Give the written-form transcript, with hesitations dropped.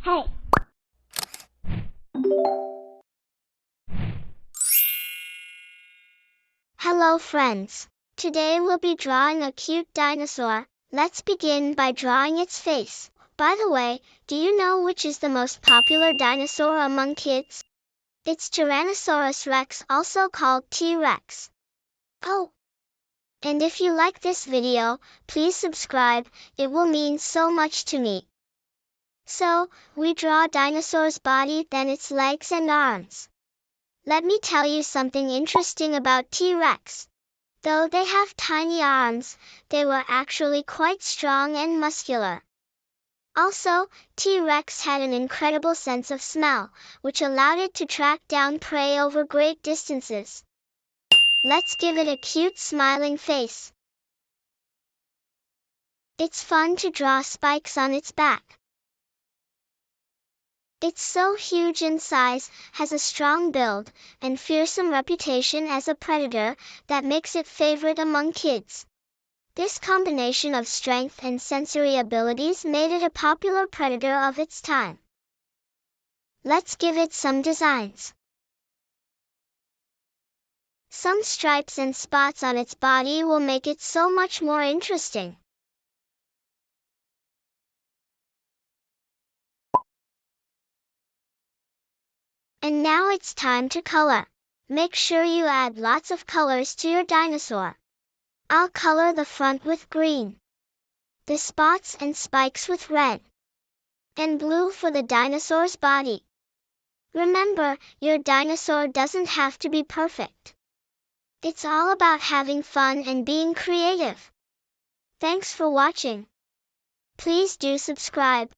Hey! Hello friends! Today we'll be drawing a cute dinosaur. Let's begin by drawing its face. By the way, do you know which is the most popular dinosaur among kids? It's Tyrannosaurus Rex, also called T-Rex. Oh! And if you like this video, please subscribe, it will mean so much to me. So, we draw dinosaur's body, then its legs and arms. Let me tell you something interesting about T-Rex. Though they have tiny arms, they were actually quite strong and muscular. Also, T-Rex had an incredible sense of smell, which allowed it to track down prey over great distances. Let's give it a cute smiling face. It's fun to draw spikes on its back. It's so huge in size, has a strong build, and fearsome reputation as a predator, that makes it favorite among kids. This combination of strength and sensory abilities made it a popular predator of its time. Let's give it some designs. Some stripes and spots on its body will make it so much more interesting. And now it's time to color. Make sure you add lots of colors to your dinosaur. I'll color the front with green, the spots and spikes with red, and blue for the dinosaur's body. Remember, your dinosaur doesn't have to be perfect. It's all about having fun and being creative. Thanks for watching. Please do subscribe.